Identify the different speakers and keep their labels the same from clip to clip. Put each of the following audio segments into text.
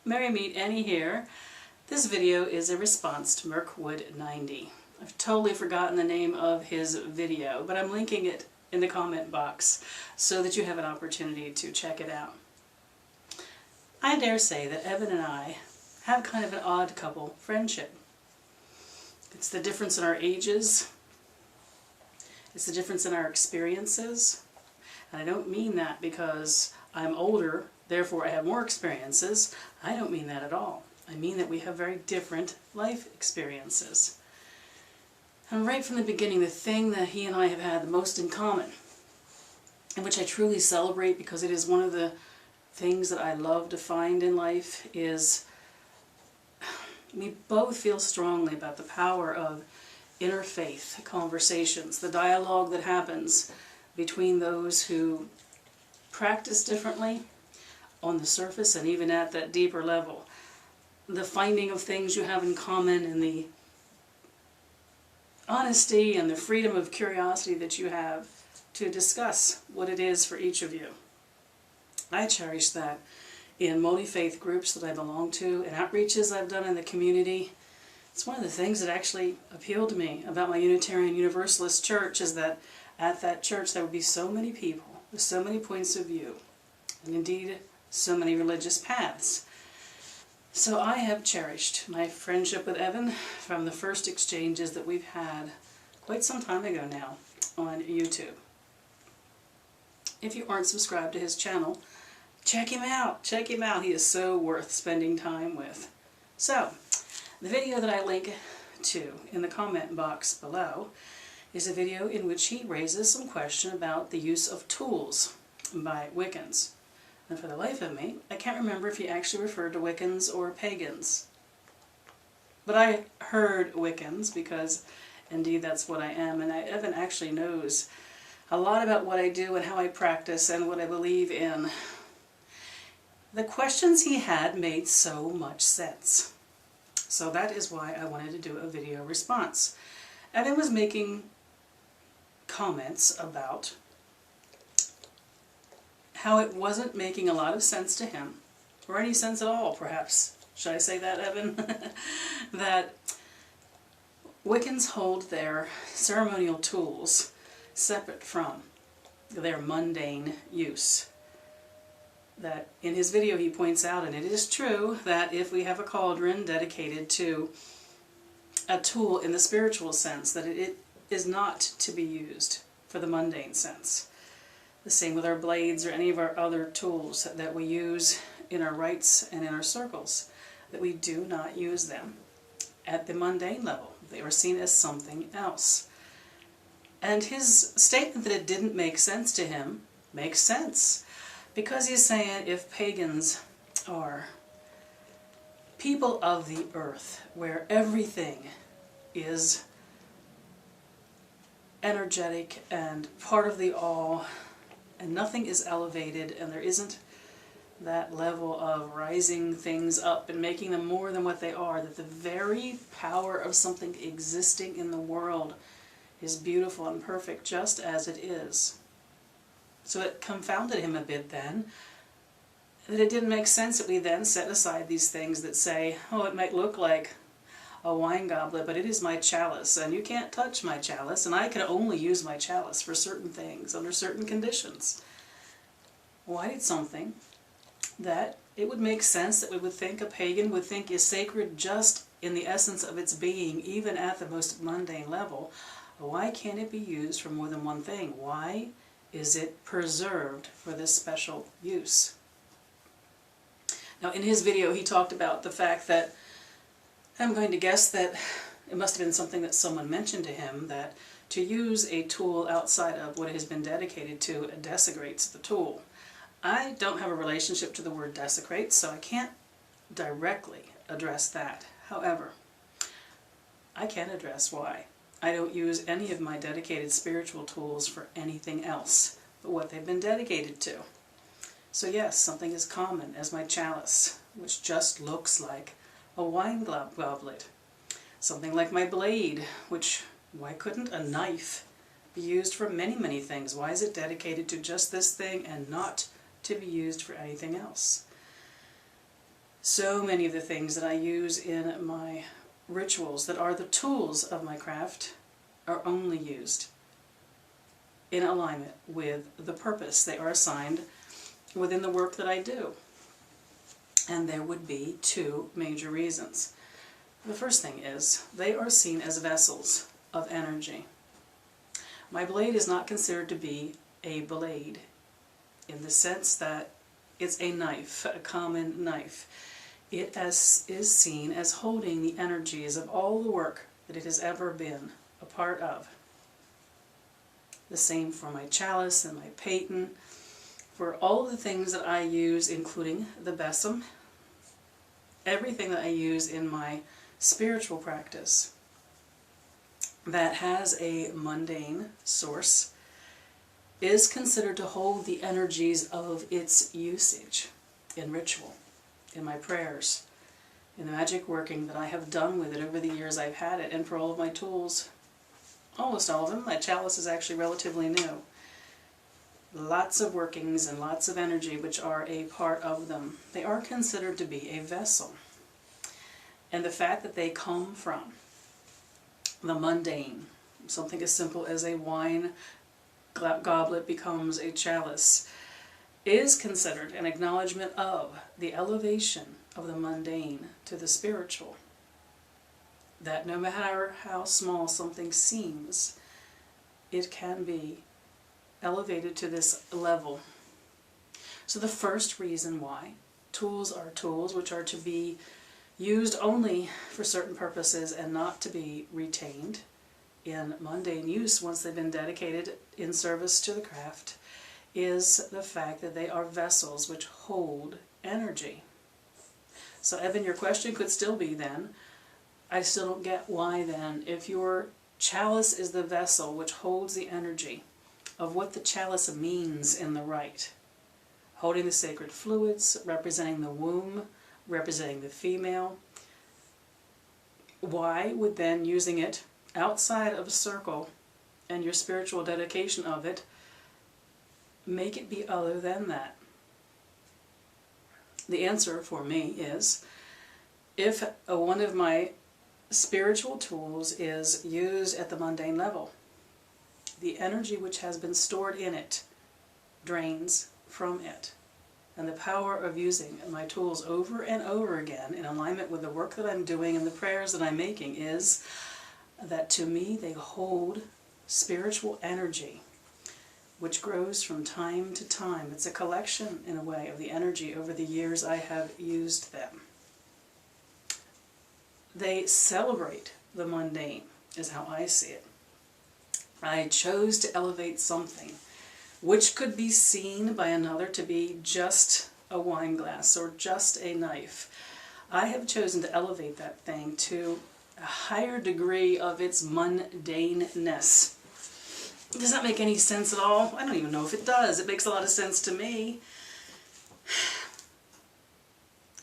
Speaker 1: Merry Meet Annie here. This video is a response to Mirkwood 90. I've totally forgotten the name of his video, but I'm linking it in the comment box so that you have an opportunity to check it out. I dare say that Evan and I have kind of an odd couple friendship. It's the difference in our ages. It's the difference in our experiences. And I don't mean that because I'm older, therefore I have more experiences. I don't mean that at all. I mean that we have very different life experiences. And right from the beginning, the thing that he and I have had the most in common, and which I truly celebrate because it is one of the things that I love to find in life, is we both feel strongly about the power of interfaith conversations, the dialogue that happens between those who practice differently on the surface and even at that deeper level. The finding of things you have in common and the honesty and the freedom of curiosity that you have to discuss what it is for each of you. I cherish that in multi-faith groups that I belong to and outreaches I've done in the community. It's one of the things that actually appealed to me about my Unitarian Universalist church, is that at that church there would be so many people with so many points of view, and indeed so many religious paths. So I have cherished my friendship with Evan from the first exchanges that we've had quite some time ago now on YouTube. If you aren't subscribed to his channel, check him out. Check him out. He is so worth spending time with. So, the video that I link to in the comment box below is a video in which he raises some question about the use of tools by Wiccans. And for the life of me, I can't remember if he actually referred to Wiccans or pagans. But I heard Wiccans because indeed that's what I am, and Evan actually knows a lot about what I do and how I practice and what I believe in. The questions he had made so much sense. So that is why I wanted to do a video response. Evan was making comments about how it wasn't making a lot of sense to him, or any sense at all, perhaps. Should I say that, Evan? That Wiccans hold their ceremonial tools separate from their mundane use. That in his video he points out, and it is true, that if we have a cauldron dedicated to a tool in the spiritual sense, that it is not to be used for the mundane sense. The same with our blades or any of our other tools that we use in our rites and in our circles, that we do not use them at the mundane level. They are seen as something else. And his statement that it didn't make sense to him makes sense, because he's saying if pagans are people of the earth, where everything is energetic and part of the all, and nothing is elevated, and there isn't that level of rising things up and making them more than what they are, that the very power of something existing in the world is beautiful and perfect just as it is. So it confounded him a bit then, that it didn't make sense that we then set aside these things that say, oh, it might look like a wine goblet, but it is my chalice, and you can't touch my chalice, and I can only use my chalice for certain things, under certain conditions. Why did something that it would make sense that we would think a pagan would think is sacred just in the essence of its being, even at the most mundane level, why can't it be used for more than one thing? Why is it preserved for this special use? Now, in his video he talked about the fact that, I'm going to guess that it must have been something that someone mentioned to him, that to use a tool outside of what it has been dedicated to desecrates the tool. I don't have a relationship to the word desecrate, so I can't directly address that. However, I can address why I don't use any of my dedicated spiritual tools for anything else but what they've been dedicated to. So yes, something as common as my chalice, which just looks like a wine goblet. Something like my blade, which, why couldn't a knife be used for many, many things? Why is it dedicated to just this thing and not to be used for anything else? So many of the things that I use in my rituals that are the tools of my craft are only used in alignment with the purpose they are assigned within the work that I do. And there would be two major reasons. The first thing is they are seen as vessels of energy. My blade is not considered to be a blade in the sense that it's a knife, a common knife. It is seen as holding the energies of all the work that it has ever been a part of. The same for my chalice and my paten, for all of the things that I use, including the besom, everything that I use in my spiritual practice that has a mundane source is considered to hold the energies of its usage in ritual, in my prayers, in the magic working that I have done with it over the years I've had it, and for all of my tools, almost all of them. My chalice is actually relatively new. Lots of workings and lots of energy which are a part of them. They are considered to be a vessel. And the fact that they come from the mundane, something as simple as a wine goblet becomes a chalice, is considered an acknowledgement of the elevation of the mundane to the spiritual. That no matter how small something seems, it can be elevated to this level. So the first reason why tools are tools which are to be used only for certain purposes and not to be retained in mundane use once they've been dedicated in service to the craft is the fact that they are vessels which hold energy. So Evan, your question could still be then, I still don't get why then, if your chalice is the vessel which holds the energy of what the chalice means in the rite, holding the sacred fluids, representing the womb, representing the female, why would then using it outside of a circle and your spiritual dedication of it make it be other than that? The answer for me is, if one of my spiritual tools is used at the mundane level, the energy which has been stored in it drains from it. And the power of using my tools over and over again in alignment with the work that I'm doing and the prayers that I'm making is that to me they hold spiritual energy which grows from time to time. It's a collection, in a way, of the energy over the years I have used them. They celebrate the mundane, is how I see it. I chose to elevate something which could be seen by another to be just a wine glass or just a knife. I have chosen to elevate that thing to a higher degree of its mundaneness. Does that make any sense at all? I don't even know if it does. It makes a lot of sense to me.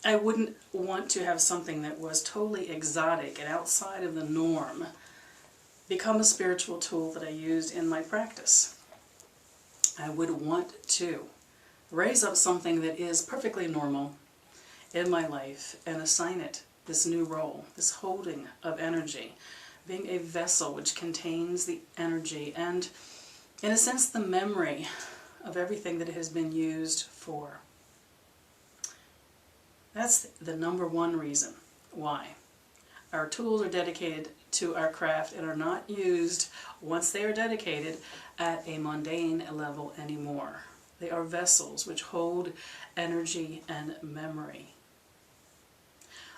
Speaker 1: I wouldn't want to have something that was totally exotic and outside of the norm become a spiritual tool that I used in my practice. I would want to raise up something that is perfectly normal in my life and assign it this new role, this holding of energy, being a vessel which contains the energy and, in a sense, the memory of everything that it has been used for. That's the number one reason why our tools are dedicated to our craft and are not used, once they are dedicated, at a mundane level anymore. They are vessels which hold energy and memory.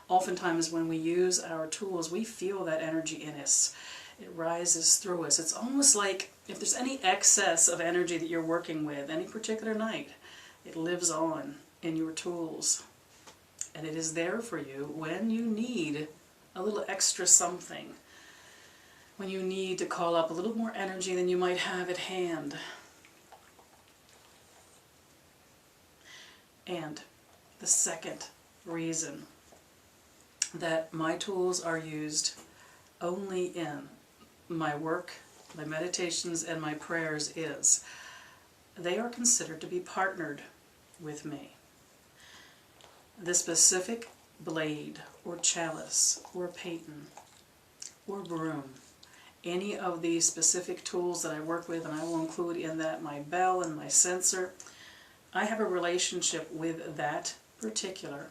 Speaker 1: Oftentimes when we use our tools, we feel that energy in us. It rises through us. It's almost like if there's any excess of energy that you're working with any particular night, it lives on in your tools. And it is there for you when you need a little extra something, when you need to call up a little more energy than you might have at hand. And the second reason that my tools are used only in my work, my meditations, and my prayers is they are considered to be partnered with me. The specific blade or chalice or paten or broom, any of these specific tools that I work with, and I will include in that my bell and my censer, I have a relationship with that particular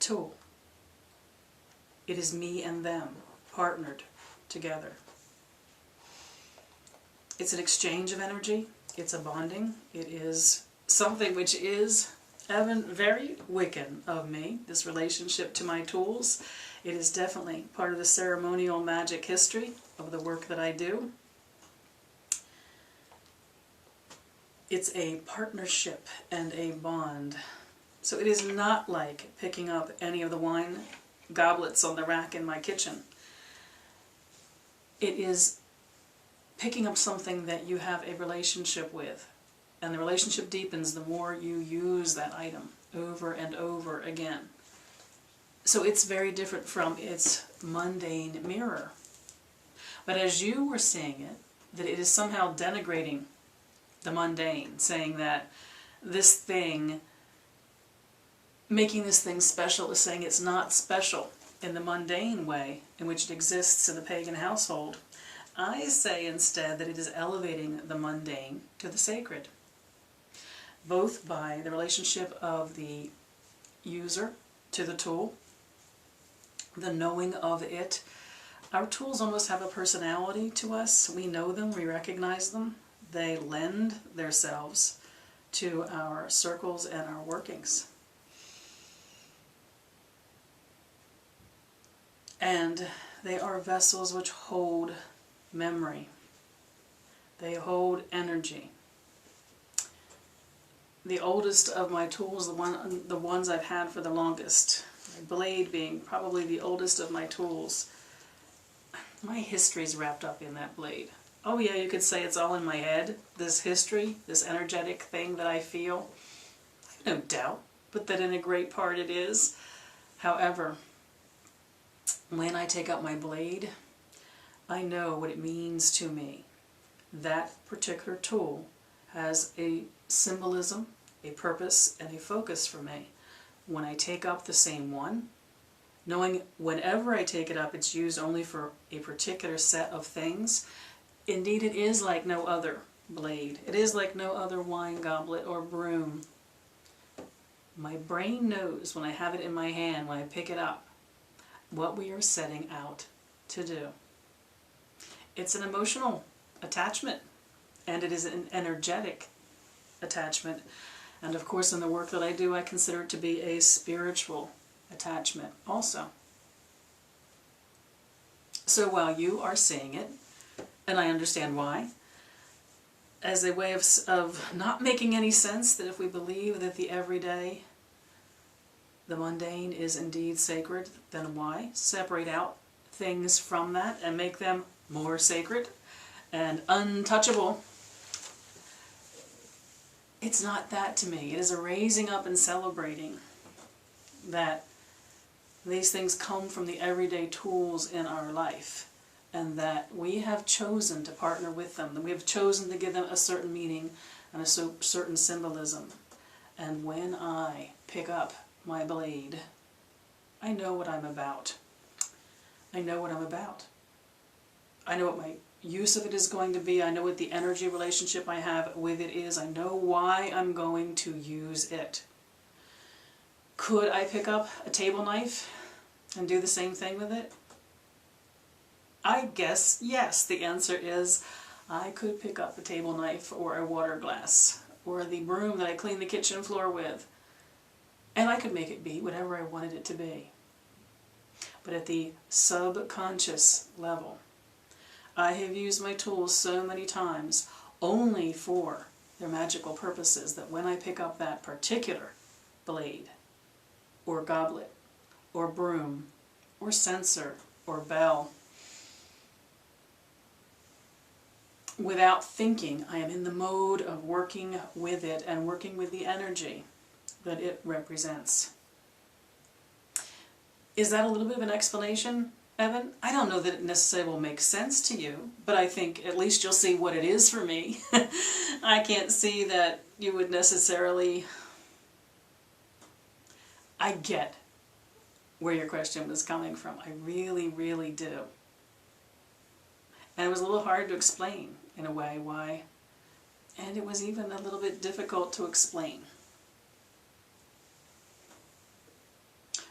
Speaker 1: tool. It is me and them, partnered together. It's an exchange of energy, it's a bonding, it is something which is, Evan, very Wiccan of me, this relationship to my tools. It is definitely part of the ceremonial magic history of the work that I do. It's a partnership and a bond. So it is not like picking up any of the wine goblets on the rack in my kitchen. It is picking up something that you have a relationship with. And the relationship deepens the more you use that item over and over again. So it's very different from its mundane mirror. But as you were seeing it, that it is somehow denigrating the mundane, saying that this thing, making this thing special is saying it's not special in the mundane way in which it exists in the pagan household. I say instead that it is elevating the mundane to the sacred, both by the relationship of the user to the tool, the knowing of it. Our tools almost have a personality to us. We know them, we recognize them. They lend themselves to our circles and our workings. And they are vessels which hold memory. They hold energy. The oldest of my tools, the ones I've had for the longest, my blade being probably the oldest of my tools, my history's wrapped up in that blade. Oh yeah, you could say it's all in my head, this history, this energetic thing that I feel. I have no doubt, but that in a great part it is. However, when I take up my blade, I know what it means to me. That particular tool has a symbolism, a purpose, and a focus for me. When I take up the same one, knowing whenever I take it up it's used only for a particular set of things, indeed it is like no other blade. It is like no other wine goblet or broom. My brain knows when I have it in my hand, when I pick it up, what we are setting out to do. It's an emotional attachment, and it is an energetic attachment. And of course in the work that I do, I consider it to be a spiritual attachment also. So while you are seeing it, and I understand why, as a way of not making any sense, that if we believe that the everyday, the mundane is indeed sacred, then why separate out things from that and make them more sacred and untouchable? It's not that to me. It is a raising up and celebrating that these things come from the everyday tools in our life, and that we have chosen to partner with them, that we have chosen to give them a certain meaning and a certain symbolism. And when I pick up my blade, I know what I'm about. I know what I'm about. I know what my use of it is going to be. I know what the energy relationship I have with it is. I know why I'm going to use it. Could I pick up a table knife and do the same thing with it? I guess yes. The answer is I could pick up a table knife or a water glass or the broom that I clean the kitchen floor with, and I could make it be whatever I wanted it to be. But at the subconscious level, I have used my tools so many times only for their magical purposes that when I pick up that particular blade or goblet or broom or censer or bell, without thinking, I am in the mode of working with it and working with the energy that it represents. Is that a little bit of an explanation, Evan? I don't know that it necessarily will make sense to you, but I think at least you'll see what it is for me. I can't see that you would necessarily I get where your question was coming from. I really, really do. And it was a little hard to explain, in a way, why. And it was even a little bit difficult to explain.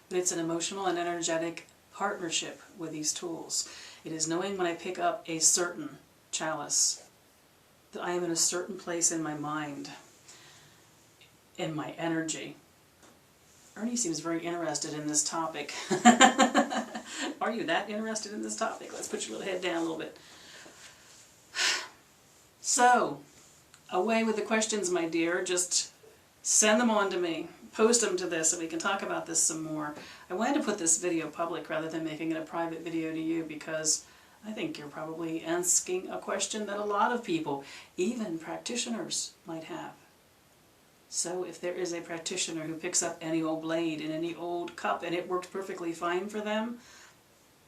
Speaker 1: But it's an emotional and energetic partnership with these tools. It is knowing when I pick up a certain chalice that I am in a certain place in my mind, in my energy. Ernie seems very interested in this topic. Are you that interested in this topic? Let's put your little head down a little bit. So, away with the questions, my dear. Just send them on to me. Post them to this and we can talk about this some more. I wanted to put this video public rather than making it a private video to you because I think you're probably asking a question that a lot of people, even practitioners, might have. So if there is a practitioner who picks up any old blade in any old cup and it works perfectly fine for them,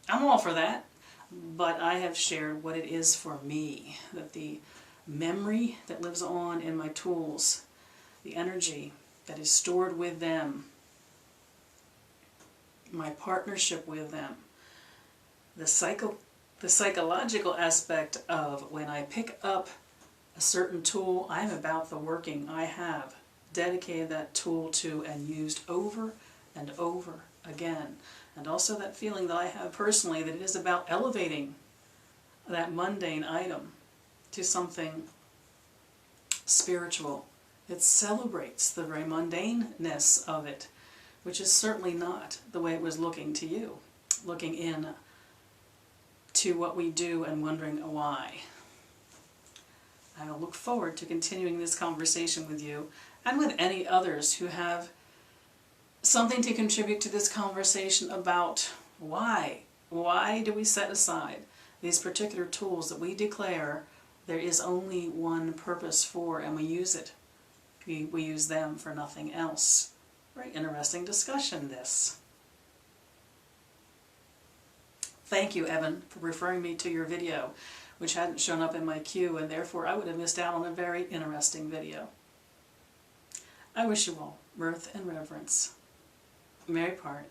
Speaker 1: I'm all for that. But I have shared what it is for me, that the memory that lives on in my tools, the energy that is stored with them, my partnership with them, the psychological aspect of when I pick up a certain tool, I'm about the working I have dedicated that tool to and used over and over again. And also that feeling that I have personally that it is about elevating that mundane item to something spiritual. It celebrates the very mundaneness of it, which is certainly not the way it was looking to you, looking in to what we do and wondering why. I will look forward to continuing this conversation with you and with any others who have something to contribute to this conversation about why. Why do we set aside these particular tools that we declare there is only one purpose for, and we use it. We use them for nothing else. Very interesting discussion, this. Thank you, Evan, for referring me to your video, which hadn't shown up in my queue, and therefore I would have missed out on a very interesting video. I wish you all mirth and reverence. Merry part.